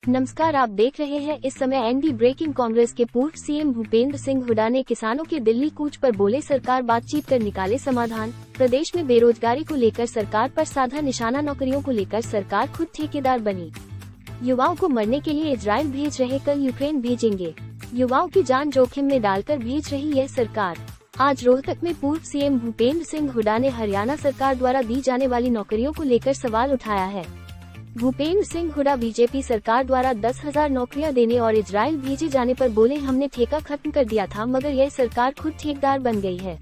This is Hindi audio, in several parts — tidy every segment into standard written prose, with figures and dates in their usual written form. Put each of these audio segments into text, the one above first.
नमस्कार, आप देख रहे हैं इस समय एनडी ब्रेकिंग। कांग्रेस के पूर्व सीएम भूपेंद्र सिंह हुड्डा ने किसानों के दिल्ली कूच पर बोले सरकार बातचीत कर निकाले समाधान। प्रदेश में बेरोजगारी को लेकर सरकार पर साधा निशाना, नौकरियों को लेकर सरकार खुद ठेकेदार बनी। युवाओं को मरने के लिए इजराइल भेज रहे, कल यूक्रेन भेजेंगे। युवाओं की जान जोखिम में डालकर भेज रही है सरकार। आज रोहतक में पूर्व सीएम भूपेंद्र सिंह हुड्डा ने हरियाणा सरकार द्वारा दी जाने वाली नौकरियों को लेकर सवाल उठाया है। भूपेंद्र सिंह हुड्डा बीजेपी सरकार द्वारा 10,000 नौकरियां देने और इजराइल भेजे जाने पर बोले, हमने ठेका खत्म कर दिया था मगर यह सरकार खुद ठेकेदार बन गई है।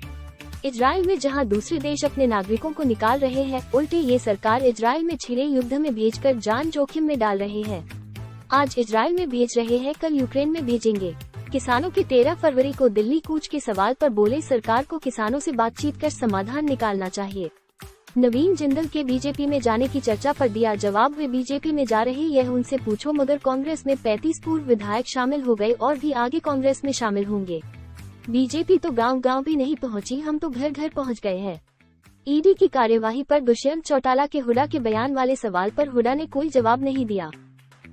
इजराइल में जहां दूसरे देश अपने नागरिकों को निकाल रहे हैं, उल्टे ये सरकार इजराइल में छिड़े युद्ध में भेजकर जान जोखिम में डाल रहे हैं। आज इजराइल में भेज रहे हैं, कल यूक्रेन में भेजेंगे। किसानों के 13 फरवरी को दिल्ली कूच के सवाल पर बोले, सरकार को किसानों से बातचीत कर समाधान निकालना चाहिए। नवीन जिंदल के बीजेपी में जाने की चर्चा पर दिया जवाब, वे बीजेपी में जा रहे यह उनसे पूछो, मगर कांग्रेस में 35 पूर्व विधायक शामिल हो गए और भी आगे कांग्रेस में शामिल होंगे। बीजेपी तो गांव-गांव भी नहीं पहुंची, हम तो घर घर पहुंच गए हैं। ईडी की कार्यवाही पर दुष्यंत चौटाला के हुड्डा के बयान वाले सवाल पर हुड्डा ने कोई जवाब नहीं दिया।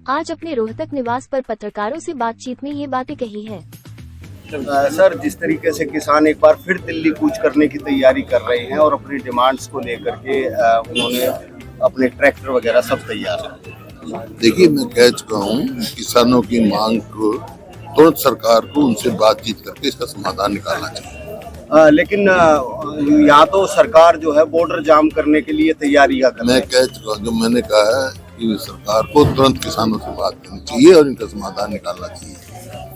आज अपने रोहतक निवास पर पत्रकारों से बातचीत में ये बातें कही है। सर, जिस तरीके से किसान एक बार फिर दिल्ली कूच करने की तैयारी कर रहे हैं और अपनी डिमांड्स को लेकर के उन्होंने अपने ट्रैक्टर वगैरह सब तैयार है। देखिए, मैं कह चुका हूँ किसानों की मांग को तुरंत सरकार को उनसे बातचीत करके इसका समाधान निकालना चाहिए। लेकिन यहाँ तो सरकार जो है बॉर्डर जाम करने के लिए तैयारियां कर रही है। मैं कह चुका हूँ, जो मैंने कहा है कि सरकार को तुरंत किसानों से बात करनी चाहिए और इनका समाधान निकालना चाहिए।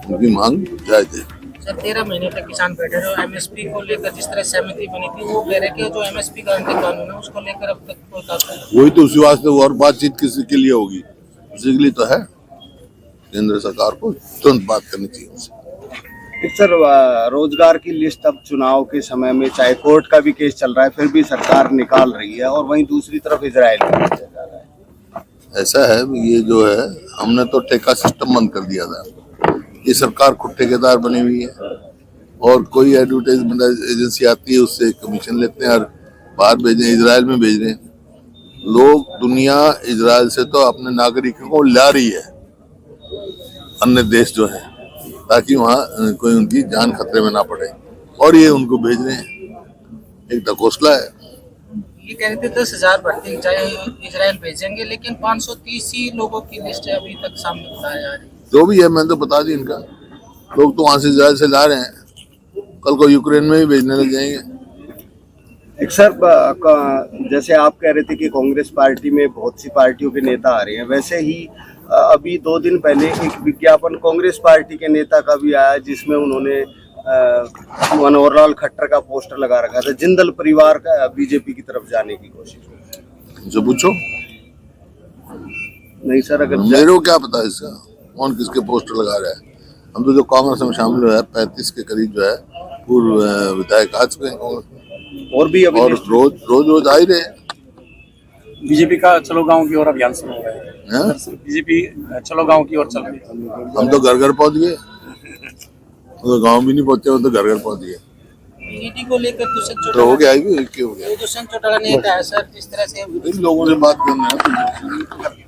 उनकी मांग जायज है। सर, 13 महीने तक किसान बैठे रहे, एमएसपी को लेकर जिस तरह सहमति बनी थी, वो कह रहे कि जो एमएसपी गारंटी कानून है उसको लेकर अब तक कोई कार्रवाई। वही तो उसी वास्ते और बातचीत किसी के लिए होगी, उसी के लिए तो है। केंद्र सरकार को तुरंत बात करनी चाहिए उनसे। सर, रोजगार की लिस्ट अब चुनाव के समय में, चाहे कोर्ट का भी केस चल रहा है, फिर भी सरकार निकाल रही है और वहीं दूसरी तरफ इजराइल भी भेजा जा रहा है। ऐसा है, ये जो है हमने तो ठेका सिस्टम बंद कर दिया था। ये सरकार खुद ठेकेदार बनी हुई है और कोई एडवर्टाइजमेंट एजेंसी आती है, उससे कमीशन लेते हैं और बाहर भेजे, इजराइल में भेज रहे हैं लोग। दुनिया इजराइल से तो अपने नागरिकों को ला रही है, अन्य देश जो है, ताकि वहाँ कोई उनकी जान खतरे में ना पड़े, और ये उनको भेज रहे हैं। एक ढकोसला है। ये कह रहे थे 10,000 भर्ती चाहे इजराइल भेजेंगे, लेकिन 530 ही लोगों की लिस्ट अभी तक सामने बताया जा रही है। जो भी है, मैंने तो बता दी इनका। लोग तो वहां से इजराइल से ला रहे हैं, कल को यूक्रेन में भी भेजने लग जाएंगे। एक सर, जैसे आप कह रहे थे कि कांग्रेस पार्टी में बहुत सी पार्टियों के नेता आ रहे हैं, वैसे ही अभी 2 दिन पहले एक विज्ञापन कांग्रेस पार्टी के नेता का भी आया, जिसमें उन्होंने मनोहर लाल खट्टर का पोस्टर लगा रखा था। जिंदल परिवार का बीजेपी की तरफ जाने की कोशिश। जो पूछो नहीं सर, अगर मेरे को क्या पता इसका, कौन किसके पोस्टर लगा रहा है। हम तो जो कांग्रेस में शामिल हुआ है, 35 के करीब जो है पूर्व विधायक आ चुके हैं कांग्रेस, और भी अभी रोज आ ही रहे हैं। बीजेपी का चलो गांव की ओर अभियान शुरू हो रहा है। बीजेपी चलो गांव की ओर चल रही है। हम तो घर घर पहुंच गए, तो गांव भी नहीं पहुंचे, वो तो घर घर पहुंच गए। ईडी को लेकर दुष्यंत तो हो गया, हो गया। चौटाला ने कहा सर, जिस तरह से इन लोगों से बात करना है।